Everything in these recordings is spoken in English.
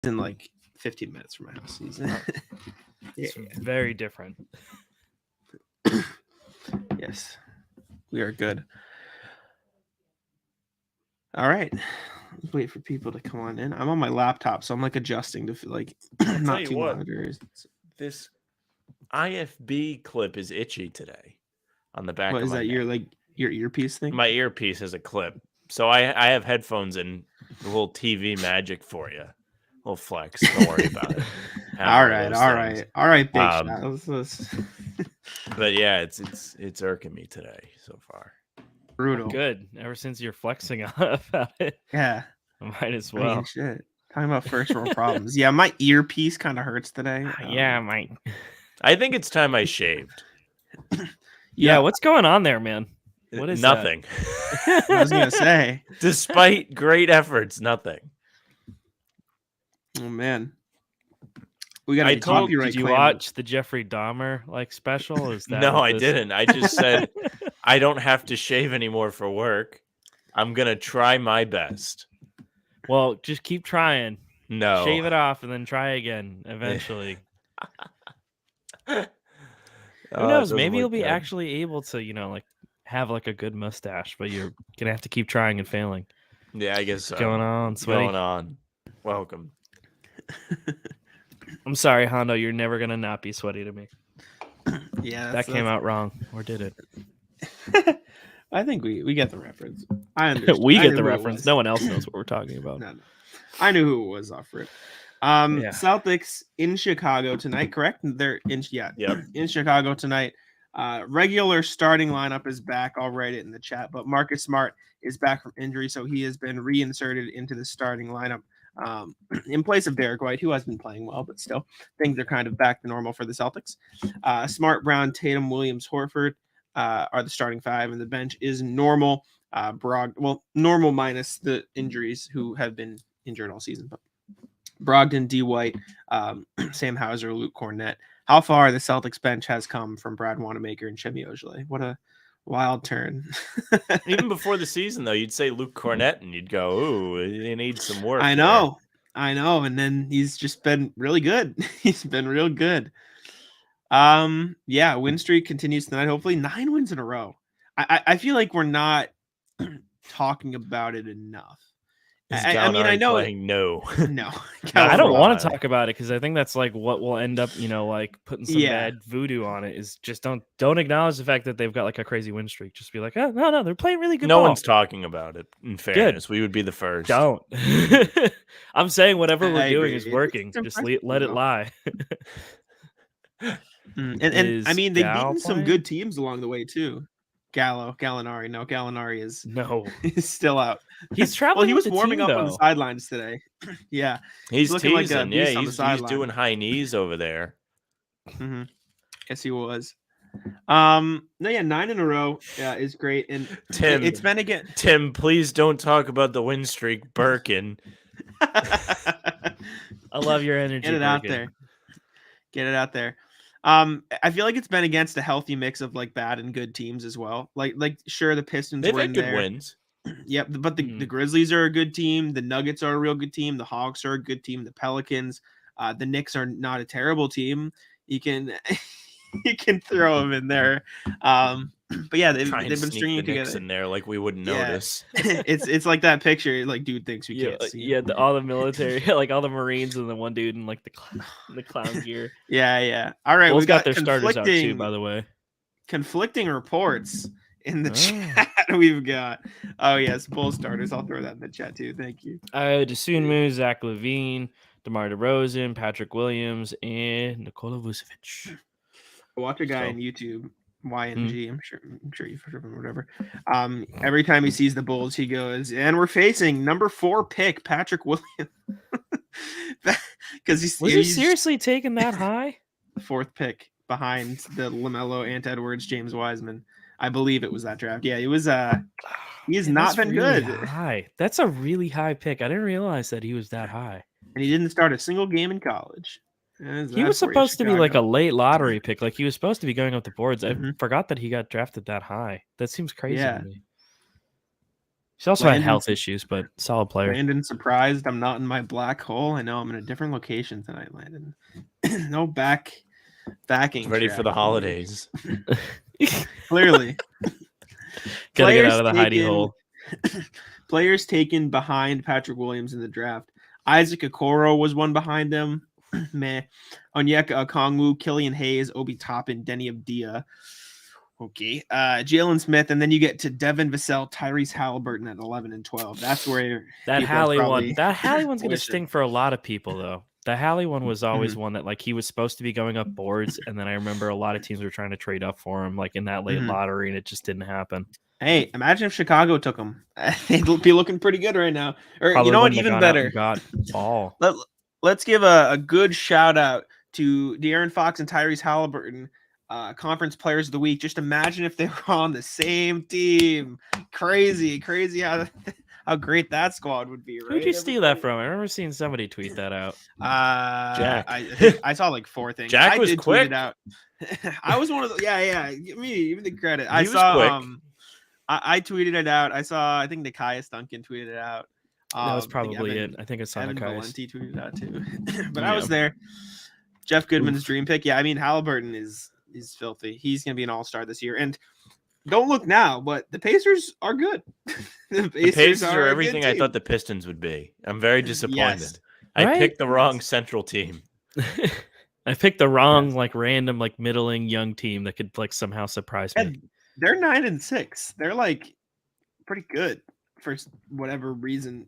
in like 15 minutes from my house. It's very different. Yes, we are good. All right. Let's wait for people to come on in. I'm on my laptop, so I'm like adjusting to like not two monitors. This IFB clip is itchy today on the back What of is my that? neck. Your earpiece thing? My earpiece has a clip. So I have headphones and a little TV magic for you. A little flex. Don't worry about it. All right, big shot. But yeah, it's irking me today so far. Brutal. Good. Ever since you're flexing about it. Yeah. Might as well. I mean, shit. Talking about first world problems. Yeah, my earpiece kind of hurts today. Yeah, mine. I think it's time I shaved. Yeah, what's going on there, man? What is nothing? I was gonna say, despite great efforts, nothing. Oh man, we got. Did you watch the Jeffrey Dahmer special? Is that no? I didn't. I just said I don't have to shave anymore for work. I'm gonna try my best. Well, just keep trying. No, shave it off and then try again eventually. Who knows? Maybe you'll be actually able to, have a good mustache, but you're gonna have to keep trying and failing. Yeah, I guess so. What's going on, Sweaty? Going on. Welcome. I'm sorry, Hondo. You're never gonna not be sweaty to me. Yeah, that came out wrong, or did it? I think we get the reference. I understand. We get the reference. No one else knows what we're talking about. No. I knew who it was off rip. Celtics in Chicago tonight, correct? They're in in Chicago tonight. Regular starting lineup is back. I'll write it in the chat, but Marcus Smart is back from injury, so he has been reinserted into the starting lineup in place of Derek White, who has been playing well, but still things are kind of back to normal for the Celtics. Smart, Brown, Tatum, Williams, Horford are the starting five, and the bench is normal. Normal minus the injuries who have been injured all season, but Brogdon, D. White, Sam Hauser, Luke Cornett. How far the Celtics bench has come from Brad Wanamaker and Chemi Ojeleye. What a wild turn. Even before the season, though, you'd say Luke Cornett, and you'd go, ooh, he needs some work. I know. And then he's just been really good. He's been real good. Win streak continues tonight. Hopefully 9 wins in a row. I feel like we're not talking about it enough. I know. No. I don't want to talk about it because I think that's what will end up, putting some bad voodoo on it. Is just don't acknowledge the fact that they've got a crazy win streak. Just be like, oh no, they're playing really good. No ball. One's talking about it. In fairness, we would be the first. Don't. I'm saying whatever we're doing is working. Just let it lie. and I mean, they've beaten some good teams along the way too. Gallinari. No, Gallinari is still out. He's traveling. Well, he was warming up on the sidelines today. Yeah, he's looking teasing. He's doing high knees over there. Mm-hmm. Yes, he was. 9 in a row is great. And Tim, it's been again. Tim, please don't talk about the win streak, Birkin. I love your energy. Get it out there. Get it out there. I feel like it's been against a healthy mix of bad and good teams as well. Sure, the Pistons they've were had in good there. Wins. Yep, but the Grizzlies are a good team. The Nuggets are a real good team. The Hawks are a good team. The Pelicans, the Knicks are not a terrible team. You can throw them in there. But yeah, they've been stringing the together Knicks in there we wouldn't notice. it's like that picture, dude thinks we can't see. Yeah, all the military, all the Marines, and the one dude in the clown gear. Yeah. All right, we've got their starters out too, by the way. Conflicting reports in the chat. We've got yes, Bulls starters. I'll throw that in the chat too. Thank you. Desunmu, Zach LaVine, DeMar DeRozan, Patrick Williams, and Nikola Vucevic. Watch a guy on YouTube. YNG, I'm sure you've heard of him or whatever. Every time he sees the Bulls, he goes, and we're facing number 4 pick, Patrick Williams. Because he's seriously taken that high? 4th pick behind the LaMelo, Ant Edwards, James Wiseman. I believe it was that draft. Yeah, it was he has not been really good. High. That's a really high pick. I didn't realize that he was that high. And he didn't start a single game in college. He was supposed to be a late lottery pick. He was supposed to be going up the boards. I forgot that he got drafted that high. That seems crazy to me. She's also had health issues, but solid player. Landon, surprised I'm not in my black hole. I know I'm in a different location tonight, Landon. No backing. Ready for the holidays. Clearly. Gotta get out of the hidey hole. Players taken behind Patrick Williams in the draft. Isaac Okoro was one behind him. Meh. Onyeka Okongwu, Killian Hayes, Obi Toppin, Denny Abdia. Okay. Jalen Smith, and then you get to Devin Vassell, Tyrese Halliburton at 11 and 12. That's where that Hallie one's going to sting for a lot of people, though. The Hallie one was always one that, like, he was supposed to be going up boards, and then I remember a lot of teams were trying to trade up for him, like in that late lottery, and it just didn't happen. Hey, imagine if Chicago took him. They'd be looking pretty good right now. Or probably, you know what? Even better. Got ball. Let's give a good shout out to De'Aaron Fox and Tyrese Halliburton, conference players of the week. Just imagine if they were on the same team. Crazy how great that squad would be, right? Who'd you steal that from? I remember seeing somebody tweet that out. Jack. I saw like 4 things. Jack was quick. Tweet it out. I was one of the give me even the credit. I saw quick. I tweeted it out. I think Nikias Duncan tweeted it out. That was probably it. I think it's Evan Valenti tweeted it out too. But I was there. Jeff Goodman's dream pick. Yeah, I mean Halliburton is filthy. He's gonna be an all-star this year. And don't look now, but the Pacers are good. the Pacers are everything I thought the Pistons would be. I'm very disappointed. Yes. I picked the wrong Central team. I picked the wrong, like, random, like, middling young team that could, like, somehow surprise me. They're 9-6. They're, like, pretty good for whatever reason.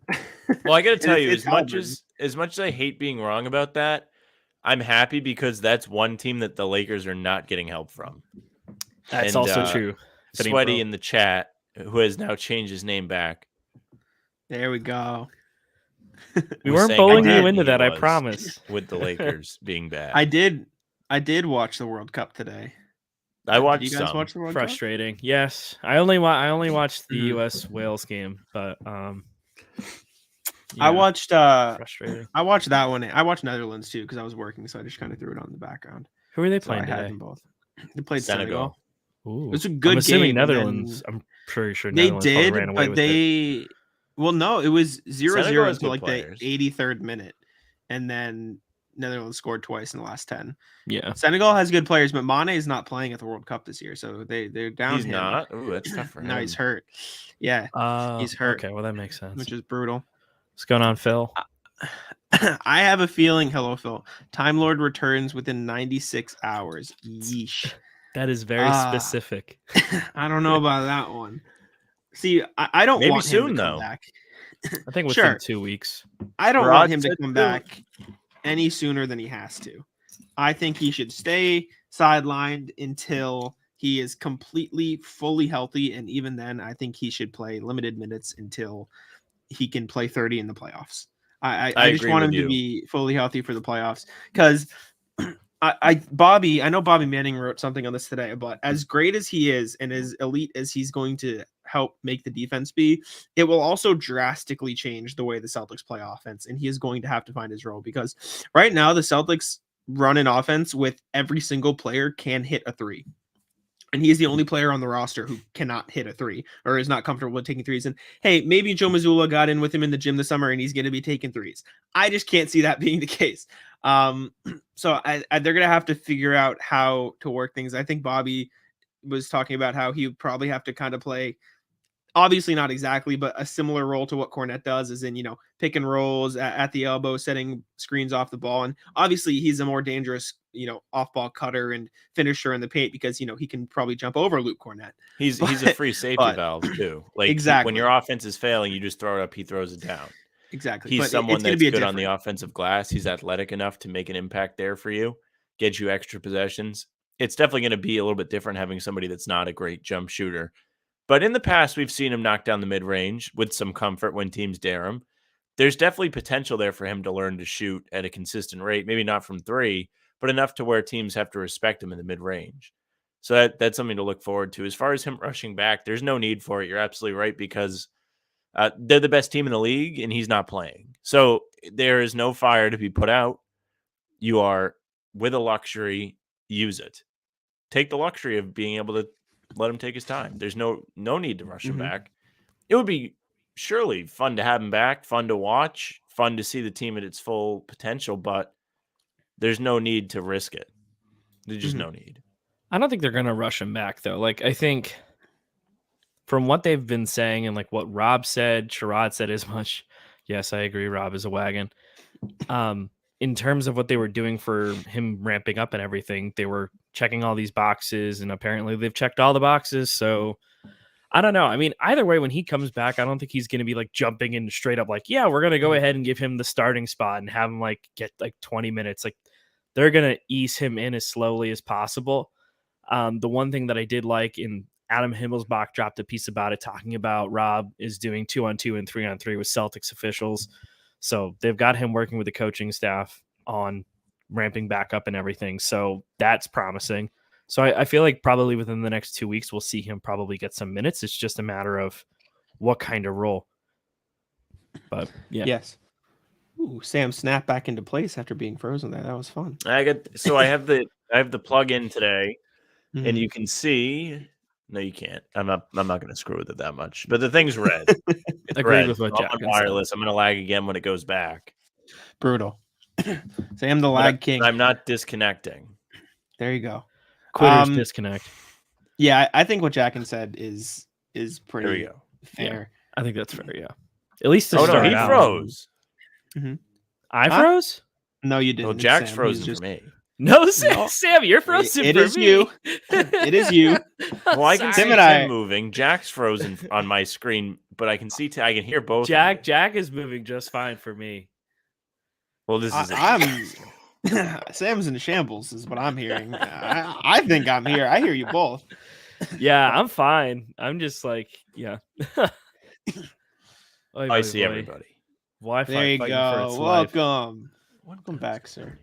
Well, I got to tell you, as much as I hate being wrong about that, I'm happy because that's one team that the Lakers are not getting help from. That's also true. Sweaty in the chat, who has now changed his name back. There we go. We weren't bullying you into that, I promise. With the Lakers being bad. I did watch the World Cup today. I watched Did you guys watch the World Frustrating. Cup? Yes. I only watched the US Wales game, but I watched frustrating. I watched that one. I watched Netherlands too because I was working, so I just kind of threw it on the background. Who are they playing today? I had them both. They played Senegal. Ooh. It was a good I'm assuming game. Netherlands. I'm pretty sure they Netherlands did, ran away but with it. Well, no, it was 0-0 until like players. the 83rd minute, and then Netherlands scored twice in the last 10. Yeah, Senegal has good players, but Mane is not playing at the World Cup this year, so they're down. He's not. Ooh, that's tough for him. No, he's hurt. Yeah, he's hurt. Okay, well that makes sense. Which is brutal. What's going on, Phil? I have a feeling. Hello, Phil. Time Lord returns within 96 hours. Yeesh. That is very specific. I don't know about that one. See, I don't want soon, him to come though. back. I think within 2 weeks. I don't want him to come back any sooner than he has to. I think he should stay sidelined until he is completely, fully healthy. And even then, I think he should play limited minutes until he can play 30 in the playoffs. I just want him to be fully healthy for the playoffs because Bobby, I know Bobby Manning wrote something on this today, but as great as he is and as elite as he's going to help make the defense be, it will also drastically change the way the Celtics play offense. And he is going to have to find his role because right now the Celtics run an offense with every single player can hit a 3. And he is the only player on the roster who cannot hit a 3 or is not comfortable with taking 3s. And hey, maybe Joe Mazzulla got in with him in the gym this summer and he's going to be taking 3s. I just can't see that being the case. So they're going to have to figure out how to work things. I think Bobby was talking about how he would probably have to kind of play, obviously not exactly, but a similar role to what Cornette does, is in, pick and rolls at the elbow, setting screens off the ball. And obviously he's a more dangerous, off ball cutter and finisher in the paint because, he can probably jump over Luke Cornette. He's a free safety valve too. Like exactly. When your offense is failing, you just throw it up, he throws it down. Exactly. He's someone that's good on the offensive glass. He's athletic enough to make an impact there for you, get you extra possessions. It's definitely going to be a little bit different having somebody that's not a great jump shooter. But in the past, we've seen him knock down the mid-range with some comfort when teams dare him. There's definitely potential there for him to learn to shoot at a consistent rate, maybe not from 3, but enough to where teams have to respect him in the mid-range. So that's something to look forward to. As far as him rushing back, there's no need for it. You're absolutely right because they're the best team in the league, and he's not playing. So there is no fire to be put out. You are with a luxury, use it. Take the luxury of being able to let him take his time. There's no need to rush him back. It would be surely fun to have him back, fun to watch, fun to see the team at its full potential, but there's no need to risk it. There's just no need. I don't think they're going to rush him back, though. Like, I think from what they've been saying and like what Rob said, Sherrod said as much. Yes, I agree. Rob is a wagon. In terms of what they were doing for him ramping up and everything, they were checking all these boxes, and apparently they've checked all the boxes. So I don't know. I mean, either way, when he comes back, I don't think he's going to be like jumping in straight up like, yeah, we're going to go ahead and give him the starting spot and have him like get like 20 minutes. Like they're going to ease him in as slowly as possible. The one thing that I did like in Adam Himmelsbach dropped a piece about it, talking about Rob is doing 2-on-2 and 3-on-3 with Celtics officials. So they've got him working with the coaching staff on ramping back up and everything. So that's promising. So I feel like probably within the next 2 weeks, we'll see him probably get some minutes. It's just a matter of what kind of role. But yeah. Yes. Ooh, Sam snapped back into place after being frozen there. That was fun. I have the plug-in today, and you can see. No, you can't. I'm not going to screw with it that much. But the thing's red. Agreed with what Jack said. Wireless. I'm going to lag again when it goes back. Brutal. Sam, the lag king. I'm not disconnecting. There you go. Quitter's disconnect. Yeah, I think what Jacken said is pretty fair. Yeah, I think that's fair. Yeah. At least to start he out. Froze. Mm-hmm. I froze? No, you didn't. Well, Jack's frozen for me. No, Sam, you're frozen it for is me. You. It is you. Well, I can see Tim moving. Jack's frozen on my screen, but I can see I can hear both. Jack is moving just fine for me. Well, this is Sam's in shambles is what I'm hearing. I think I'm here. I hear you both. Yeah, I'm fine. I'm just like, yeah. I see everybody. Wi-Fi. There you go. Welcome. Life. Welcome back, sir.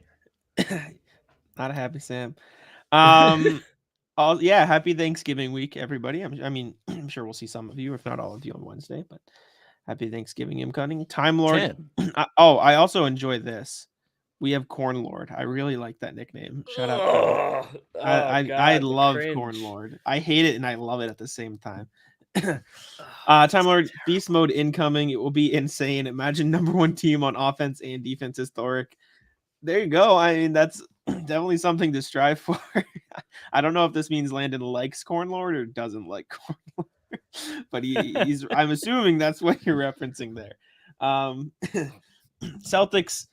Not a happy Sam. Yeah, happy Thanksgiving week, everybody. I'm sure we'll see some of you, if not all of you, on Wednesday, but happy Thanksgiving, M Cutting. Time Lord. I also enjoy this. We have Corn Lord. I really like that nickname. Shout out. I love Corn Lord. I hate it and I love it at the same time. Time Lord, beast mode incoming. It will be insane. Imagine number one team on offense and defense historic. There you go. I mean, that's definitely something to strive for. I don't know if this means Landon likes Corn Lord or doesn't like Corn Lord, but he's. I'm assuming that's what you're referencing there. Celtics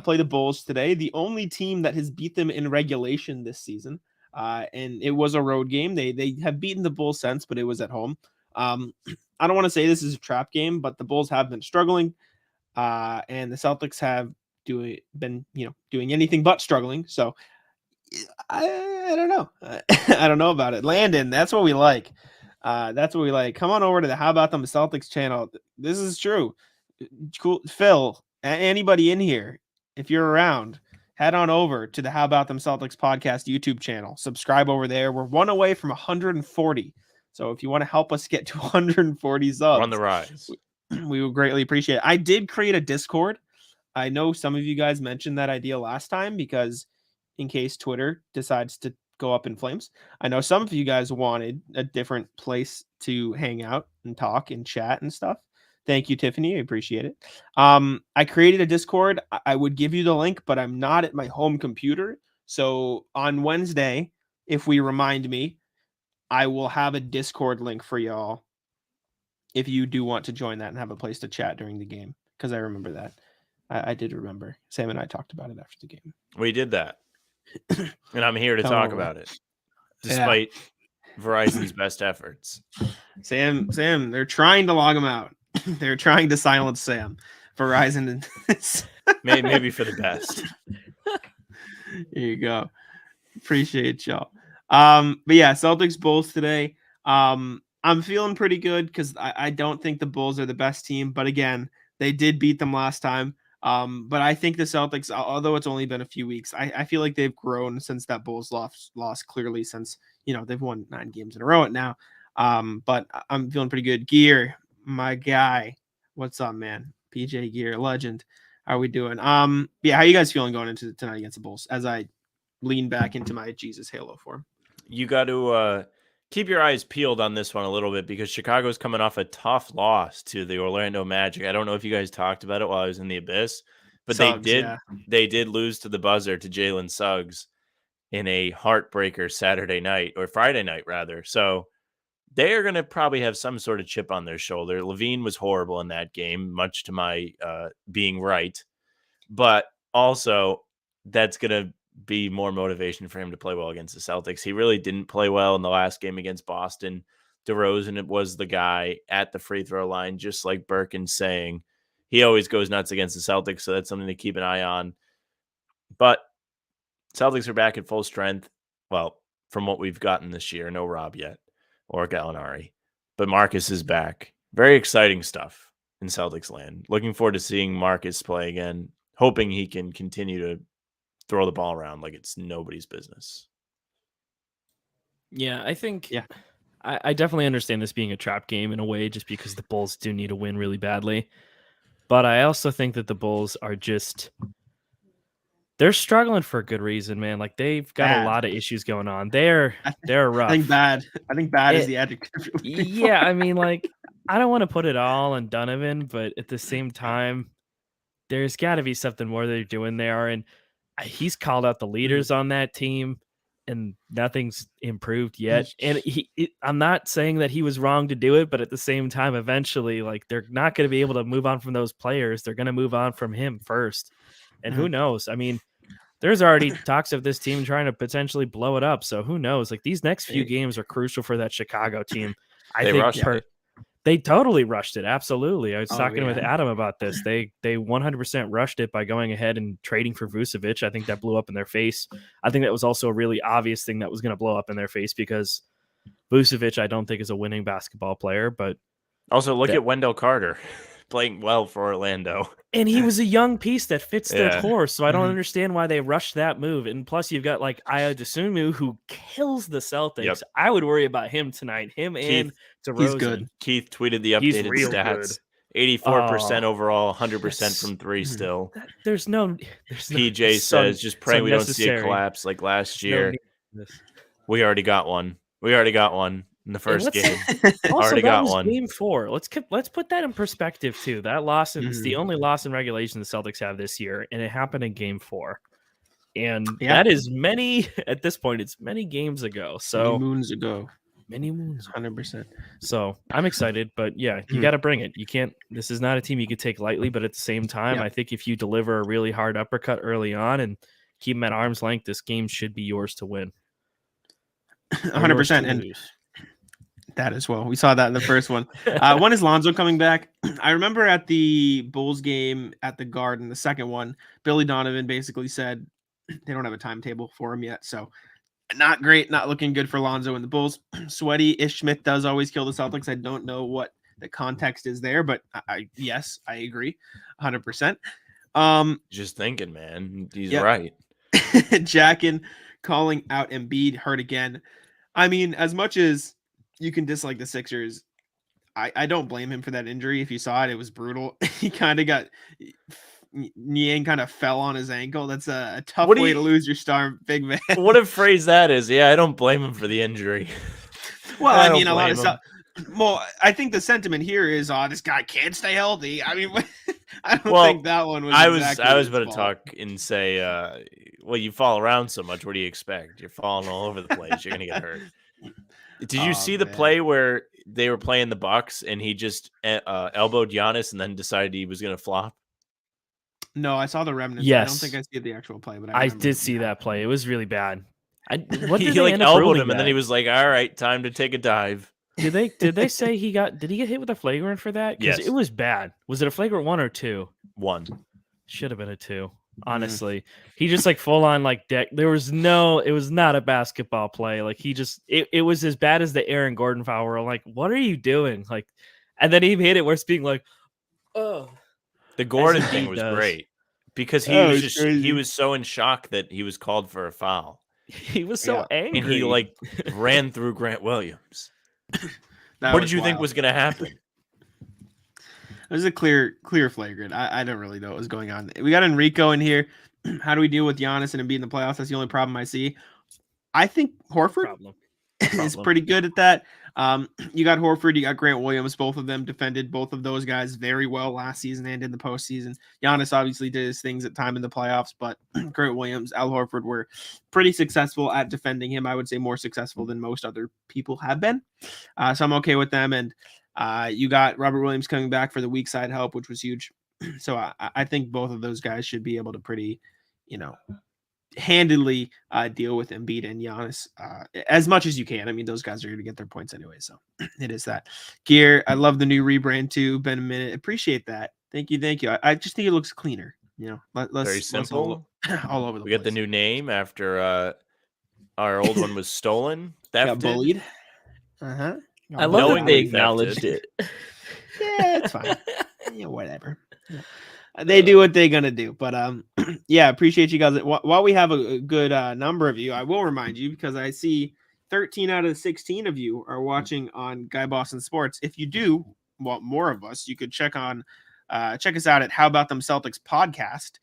play the Bulls today. The only team that has beat them in regulation this season, and it was a road game. They have beaten the Bulls since, but it was at home. I don't want to say this is a trap game, but the Bulls have been struggling, and the Celtics have been doing anything but struggling. So I don't know. I don't know about it. Landon, that's what we like. That's what we like. Come on over to the How About Them Celtics channel. This is true. Cool. Phil, anybody in here, if you're around, head on over to the How About Them Celtics podcast YouTube channel. Subscribe over there. We're one away from 140. So if you want to help us get to 140 subs, on the rise, we would greatly appreciate it. I did create a Discord. I know some of you guys mentioned that idea last time because in case Twitter decides to go up in flames, I know some of you guys wanted a different place to hang out and talk and chat and stuff. Thank you, Tiffany. I appreciate it. I created a Discord. I would give you the link, but I'm not at my home computer. So on Wednesday, if we remind me, I will have a Discord link for y'all if you do want to join that and have a place to chat during the game, because I remember that. I did remember. Sam and I talked about it after the game. We did that. And I'm here to talk about it, despite Verizon's best efforts. Sam, they're trying to log him out. They're trying to silence Sam. Verizon. Maybe for the best. Here you go. Appreciate y'all. But yeah, Celtics Bulls today. I'm feeling pretty good because I don't think the Bulls are the best team. But again, they did beat them last time. But I think the Celtics, although it's only been a few weeks, I feel like they've grown since that Bulls lost clearly since, they've won 9 games in a row now. But I'm feeling pretty good. Gear, my guy. What's up, man? PJ Gear, legend. How are we doing? Yeah, how you guys feeling going into tonight against the Bulls as I lean back into my Jesus Halo form? You got to keep your eyes peeled on this one a little bit because Chicago's coming off a tough loss to the Orlando Magic. I don't know if you guys talked about it while I was in the Abyss, but Suggs, they did lose to the buzzer to Jalen Suggs in a heartbreaker Saturday night, or Friday night rather. So they are going to probably have some sort of chip on their shoulder. Levine was horrible in that game, much to my being right. But also, that's going to be more motivation for him to play well against the Celtics. He really didn't play well in the last game against Boston. DeRozan was the guy at the free throw line, just like Birkin's saying. He always goes nuts against the Celtics, so that's something to keep an eye on. But Celtics are back at full strength. Well, from what we've gotten this year, no Rob yet or Gallinari. But Marcus is back. Very exciting stuff in Celtics land. Looking forward to seeing Marcus play again, hoping he can continue to throw the ball around like it's nobody's business. Yeah, I think I definitely understand this being a trap game in a way, just because the Bulls do need to win really badly. But I also think that the Bulls are they're struggling for a good reason, man. Like, they've got a lot of issues going on. They're rough. I think bad is the adjective. Yeah, I mean, like, I don't want to put it all on Donovan, but at the same time, there's got to be something more they're doing there. And he's called out the leaders on that team, and nothing's improved yet. And I'm not saying that he was wrong to do it, but at the same time, eventually, like, they're not going to be able to move on from those players. They're going to move on from him first. And who knows? I mean, there's already talks of this team trying to potentially blow it up. So who knows? Like, these next few games are crucial for that Chicago team. They totally rushed it. Absolutely. I was talking with Adam about this. They 100% rushed it by going ahead and trading for Vucevic. I think that blew up in their face. I think that was also a really obvious thing that was going to blow up in their face, because Vucevic, I don't think, is a winning basketball player. But also, look at Wendell Carter playing well for Orlando. And he was a young piece that fits their core, so I don't understand why they rushed that move. And plus, you've got, like, Ayo Dosunmu, who kills the Celtics. Yep. I would worry about him tonight. Him and DeRozan. He's good. Keith tweeted the updated stats. Good. 84% overall, 100% from three still. There's no PJ says, just pray we don't see a collapse like last year. We already got one. In the first game. Also, that was game 4. Let's put that in perspective too. That loss is the only loss in regulation the Celtics have this year, and it happened in game 4. And that is at this point, it's many games ago. So many moons, 100%. So I'm excited, but you got to bring it. You can't. This is not a team you can take lightly, but at the same time, I think if you deliver a really hard uppercut early on and keep them at arm's length, this game should be yours to win. 100%. And that as well. We saw that in the first one. One is Lonzo coming back. I remember at the Bulls game at the Garden, the second one, Billy Donovan basically said they don't have a timetable for him yet. So not great, not looking good for Lonzo and the Bulls. Sweaty Ish Smith does always kill the Celtics. I don't know what the context is there, but I agree 100%. Just thinking, man. He's right. Jackin calling out Embiid hurt again. I mean, as much as you can dislike the Sixers, I don't blame him for that injury. If you saw it, it was brutal. He kind of got Niang kind of fell on his ankle. That's a tough way to lose your star big man. What a phrase that is. Yeah, I don't blame him for the injury. Well, I mean, a lot of stuff. Well, I think the sentiment here is, this guy can't stay healthy. I mean, I don't think that one was. I was about to talk and say, well, you fall around so much. What do you expect? You're falling all over the place. You're gonna get hurt. Did you see the play where they were playing the Bucks and he just elbowed Giannis and then decided he was going to flop? No, I saw the remnants. Yes. I don't think I see the actual play, but I did see that play. It was really bad. He elbowed him and then he was like, "All right, time to take a dive." Did they say did he get hit with a flagrant for that? Because it was bad. Was it a flagrant 1 or 2? 1. Should have been a 2. Honestly, he just like full on like deck. It was not a basketball play. Like it was as bad as the Aaron Gordon foul. Where I'm like, what are you doing? Like, and then he hit it where it's being like, oh. The Gordon thing was great because he was so in shock that he was called for a foul. He was so angry, and he like ran through Grant Williams. What did you think was going to happen? It was a clear flagrant. I don't really know what was going on. We got Enrico in here. How do we deal with Giannis and Embiid in the playoffs? That's the only problem I see. I think Horford. is pretty good at that. You got Horford, you got Grant Williams. Both of them defended both of those guys very well last season and in the postseason. Giannis obviously did his things at time in the playoffs, but Grant Williams, Al Horford were pretty successful at defending him. I would say more successful than most other people have been. So I'm okay with them. And you got Robert Williams coming back for the weak side help, which was huge. So I think both of those guys should be able to pretty, handedly deal with Embiid and Giannis as much as you can. I mean, those guys are going to get their points anyway, so it is that. Gear, I love the new rebrand too. Been a minute. Appreciate that. Thank you. I just think it looks cleaner. Very simple. All over the place. We got the new name after our old one was stolen. Got bullied. I love that they acknowledged it. Yeah, it's fine. Whatever. Yeah. They do what they're gonna do, but yeah, appreciate you guys. While we have a good number of you, I will remind you, because I see 13 out of the 16 of you are watching on Guy Boston Sports. If you do want more of us, you could check us out at How About Them Celtics podcast.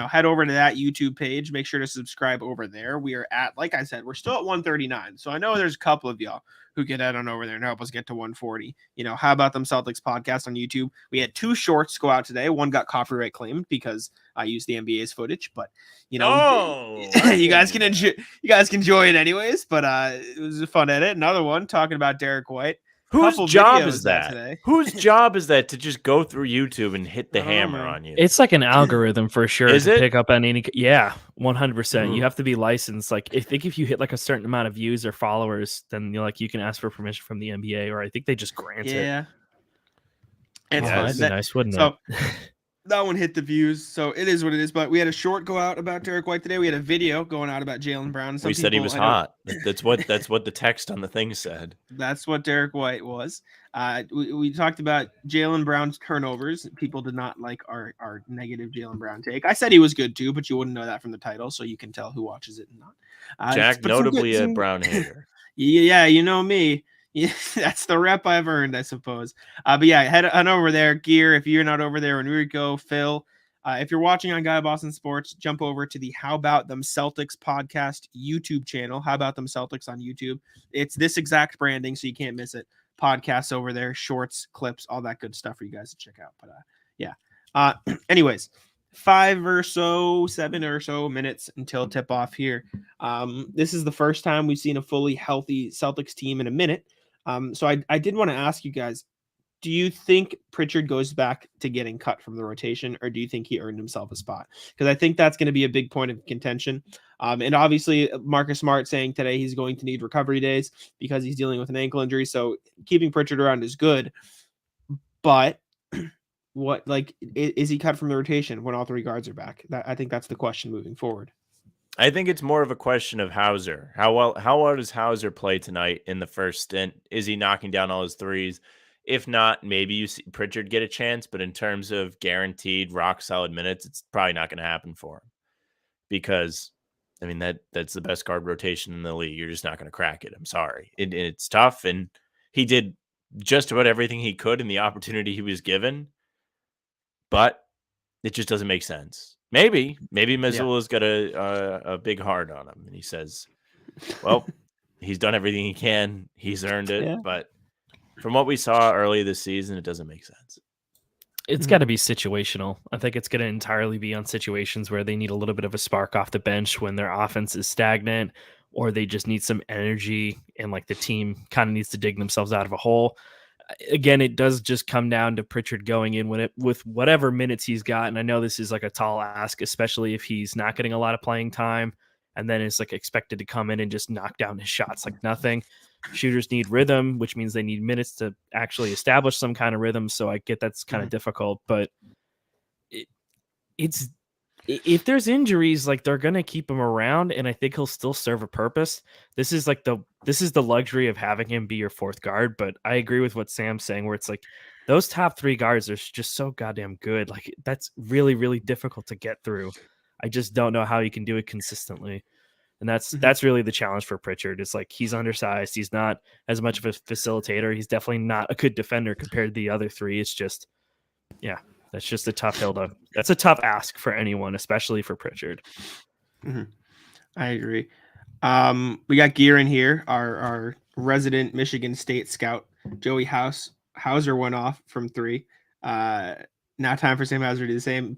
Head over to that YouTube page. Make sure to subscribe over there. We are at, like I said, we're still at 139. So I know there's a couple of y'all who can head on over there and help us get to 140. How About Them Celtics podcast on YouTube. We had 2 shorts go out today. One got copyright claimed because I used the NBA's footage, but you guys can enjoy it anyways. But it was a fun edit. Another one talking about Derek White. Whose job is that? Whose job is that to just go through YouTube and hit the hammer on you? It's like an algorithm for sure to pick up on any. Yeah, 100%. You have to be licensed. Like, I think if you hit like a certain amount of views or followers, then you can ask for permission from the NBA, or I think they just grant it. Yeah, that'd be nice, wouldn't it? That one hit the views, so it is what it is. But we had a short go out about Derek White today. We had a video going out about Jaylen Brown. We said he was hot. That's what the text on the thing said. That's what Derek White was. We talked about Jaylen Brown's turnovers. People did not like our negative Jaylen Brown take. I said he was good too, but you wouldn't know that from the title, so you can tell who watches it and not. Jack, notably a Brown hater. Yeah, you know me. Yeah, that's the rep I've earned, I suppose. But yeah, head on over there. Gear, if you're not over there, Enrico, Phil, if you're watching on Guy Boston Sports, jump over to the How About Them Celtics podcast YouTube channel. How About Them Celtics on YouTube. It's this exact branding, so you can't miss it. Podcasts over there, shorts, clips, all that good stuff for you guys to check out. But yeah. Anyways, 7 or so minutes until tip off here. This is the first time we've seen a fully healthy Celtics team in a minute. So I did want to ask you guys, do you think Pritchard goes back to getting cut from the rotation, or do you think he earned himself a spot? Because I think that's going to be a big point of contention. And obviously Marcus Smart saying today he's going to need recovery days because he's dealing with an ankle injury. So keeping Pritchard around is good, but is he cut from the rotation when all 3 guards are back? I think that's the question moving forward. I think it's more of a question of Hauser. How well does Hauser play tonight in the first stint? Is he knocking down all his threes? If not, maybe you see Pritchard get a chance, but in terms of guaranteed rock solid minutes, it's probably not going to happen for him, because I mean that's the best guard rotation in the league. You're just not going to crack it. I'm sorry. It's tough, and he did just about everything he could in the opportunity he was given, but it just doesn't make sense. Maybe Missoula's got a big heart on him, and he says, well, he's done everything he can. He's earned it. Yeah. But from what we saw early this season, it doesn't make sense. It's got to be situational. I think it's going to entirely be on situations where they need a little bit of a spark off the bench when their offense is stagnant, or they just need some energy and like the team kind of needs to dig themselves out of a hole. Again, it does just come down to Pritchard going in with whatever minutes he's got. And I know this is like a tall ask, especially if he's not getting a lot of playing time and then is like expected to come in and just knock down his shots like nothing. Shooters need rhythm, which means they need minutes to actually establish some kind of rhythm. So I get that's kind of difficult, but it's if there's injuries, like they're going to keep him around, and I think he'll still serve a purpose. This is the luxury of having him be your 4th guard. But I agree with what Sam's saying, where it's like those top 3 guards are just so goddamn good. Like that's really, really difficult to get through. I just don't know how you can do it consistently. And that's really the challenge for Pritchard. It's like he's undersized. He's not as much of a facilitator. He's definitely not a good defender compared to the other 3. It's just, yeah. That's just a tough hill to. That's a tough ask for anyone, especially for Pritchard. I agree. We got Gear in here, our resident Michigan State scout Joey Hauser went off from 3. Now time for Sam Hauser to do the same.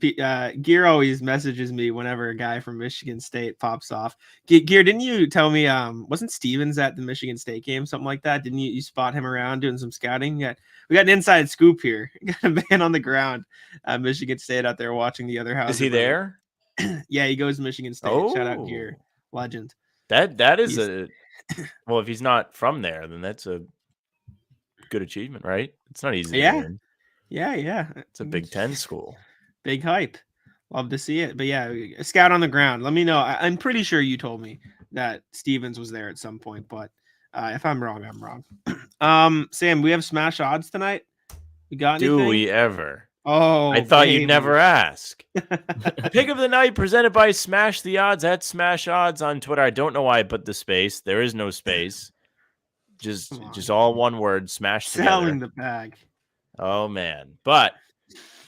Gear always messages me whenever a guy from Michigan State pops off. Gear, didn't you tell me wasn't Stevens at the Michigan State game, something like that? Didn't you spot him around doing some scouting? Yeah, we got an inside scoop here. We got a man on the ground, Michigan State out there watching the other house. Is he there? Yeah, he goes to Michigan State. Oh. Shout out Gear, legend. That is well, if he's not from there, then that's a good achievement, right? It's not easy. Yeah. To win. Yeah. It's a Big Ten school. Big hype. Love to see it. But yeah, a scout on the ground. Let me know. I'm pretty sure you told me that Stevens was there at some point, but if I'm wrong, I'm wrong. Sam, we have smash odds tonight. We got anything? Do we ever? Oh, I thought you'd never ask. Pick of the night presented by Smash the Odds at Smash Odds on Twitter. I don't know why I put the space. There is no space. Just all one word. Smash together. Selling the bag. Oh man. But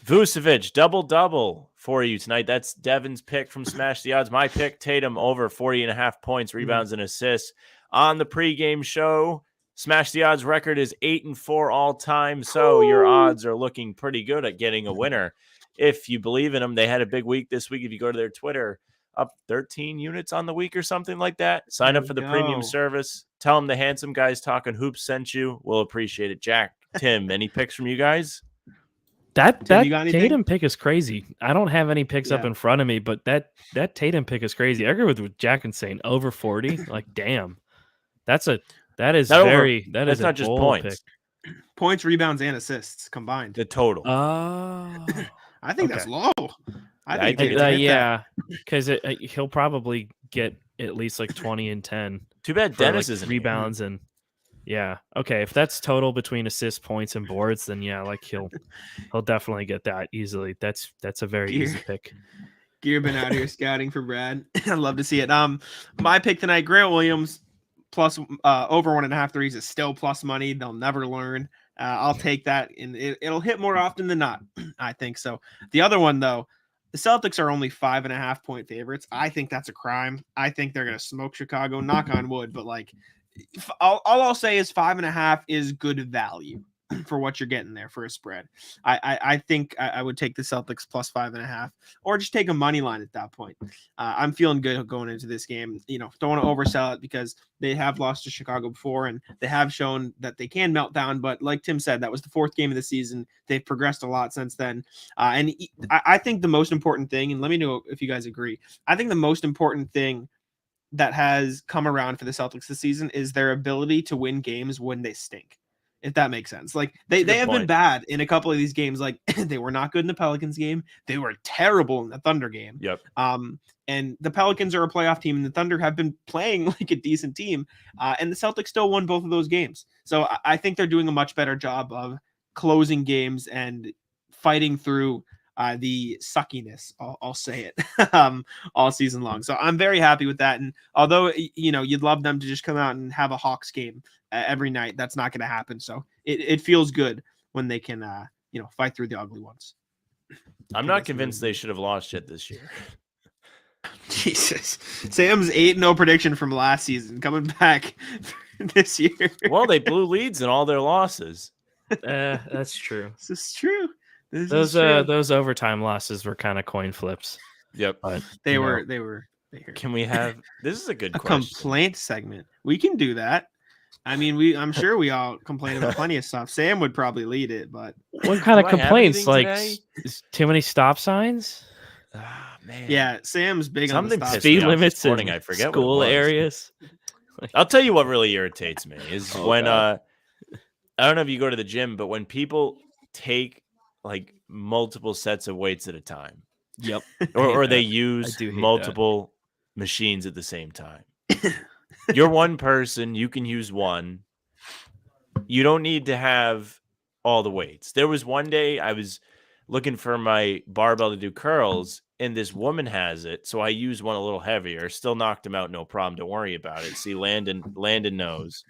Vucevic double for you tonight. That's Devin's pick from Smash the Odds. My pick, Tatum over 40.5 points, rebounds, and assists on the pregame show. Smash the Odds record is 8-4 all time, so your odds are looking pretty good at getting a winner. If you believe in them, they had a big week this week. If you go to their Twitter, up 13 units on the week or something like that. Sign up for the premium service. Tell them the Handsome Guys Talking Hoops sent you. We'll appreciate it. Jack, Tim, any picks from you guys? That Tatum pick is crazy. I don't have any picks up in front of me, but that Tatum pick is crazy. I agree with Jack and saying over 40. Like, damn, that is not just points. Pick. Points, rebounds, and assists combined. The total. I think that's low. I think because he'll probably get at least like 20 and 10. Too bad Dennis isn't rebounds and okay. If that's total between assists, points, and boards, then he'll definitely get that easily. That's a very easy pick. Gear been out here scouting for Brad. I'd love to see it. My pick tonight, Grant Williams plus over 1.5 threes is still plus money. They'll never learn. I'll take that, and it'll hit more often than not. I think so. The other one though, the Celtics are only 5.5 point favorites. I think that's a crime. I think they're gonna smoke Chicago. Knock on wood, but all I'll say is 5.5 is good value for what you're getting there for a spread. I think I would take the Celtics plus 5.5, or just take a money line at that point. I'm feeling good going into this game. Don't want to oversell it because they have lost to Chicago before and they have shown that they can melt down. But like Tim said, that was the 4th game of the season. They've progressed a lot since then. And I think the most important thing, and let me know if you guys agree, I think the most important thing that has come around for the Celtics this season is their ability to win games when they stink. If that makes sense. They have been bad in a couple of these games. They were not good in the Pelicans game. They were terrible in the Thunder game. Yep. And the Pelicans are a playoff team and the Thunder have been playing like a decent team. And the Celtics still won both of those games. So I think they're doing a much better job of closing games and fighting through the suckiness, I'll say it, all season long. So I'm very happy with that. And although, you'd love them to just come out and have a Hawks game every night, that's not going to happen. So it feels good when they can, fight through the ugly ones. I'm not convinced they should have lost yet this year. Jesus. Sam's 8-0 prediction from last season coming back this year. Well, they blew leads in all their losses. That's true. This is true. Those overtime losses were kind of coin flips. Yep. But they were. Can we have this is a good question. Complaint segment. We can do that. I mean, I'm sure we all complain about plenty of stuff. Sam would probably lead it, but what kind of complaints? Too many stop signs? Man. Yeah, Sam's big on the speed limits in I forget school areas. I'll tell you what really irritates me is when I don't know if you go to the gym, but when people take multiple sets of weights at a time. Yep. Or they use multiple machines at the same time. You're one person, you can use one. You don't need to have all the weights. There was one day I was looking for my barbell to do curls, and this woman has it, so I used one a little heavier. Still knocked him out, no problem. Don't worry about it. See, Landon knows.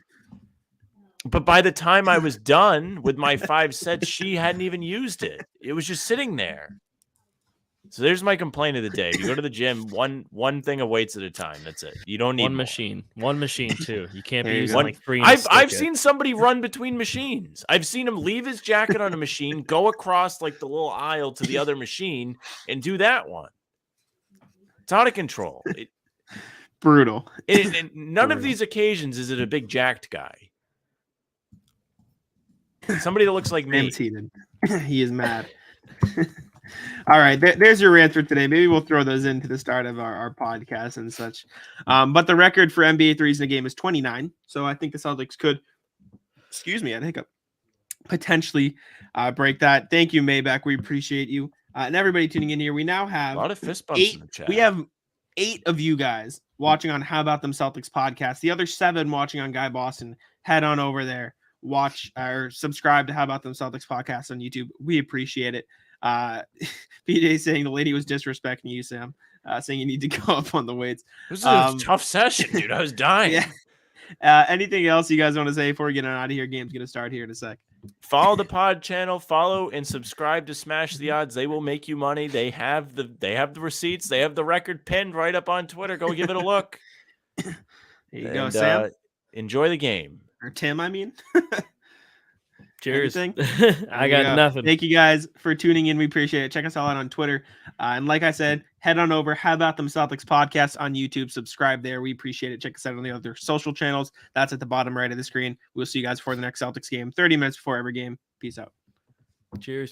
But by the time I was done with my 5 sets, she hadn't even used it. It was just sitting there. So there's my complaint of the day. If you go to the gym, one thing of weights at a time. That's it. You don't need one machine too. You can't be using one, like 3. I've seen somebody run between machines. I've seen him leave his jacket on a machine, go across like the little aisle to the other machine, and do that one. It's out of control. Brutal. And none of these occasions is it a big jacked guy. Somebody that looks like me. Heated. He is mad. All right, there's your rant for today. Maybe we'll throw those into the start of our podcast and such. But the record for NBA threes in a game is 29. So I think the Celtics could, I had a hiccup, potentially break that. Thank you, Maybach. We appreciate you. And everybody tuning in here. We now have a lot of fist bumps in the chat. We have 8 of you guys watching on How About Them Celtics podcast. The other 7 watching on Guy Boston. Head on over there. Watch or subscribe to How About Them Celtics podcast on YouTube. We appreciate it. PJ saying the lady was disrespecting you, Sam, saying you need to go up on the weights. It was a tough session, dude. I was dying. Yeah. Anything else you guys want to say before we get on out of here? Game's going to start here in a sec. Follow the pod channel, follow and subscribe to Smash the Odds. They will make you money. They have the receipts. They have the record pinned right up on Twitter. Go give it a look. There you go, Sam. Enjoy the game. Or Tim, I mean. Cheers. I got nothing. Thank you guys for tuning in. We appreciate it. Check us all out on Twitter. And like I said, head on over. How About Them Celtics podcast on YouTube. Subscribe there. We appreciate it. Check us out on the other social channels. That's at the bottom right of the screen. We'll see you guys for the next Celtics game, 30 minutes before every game. Peace out. Cheers.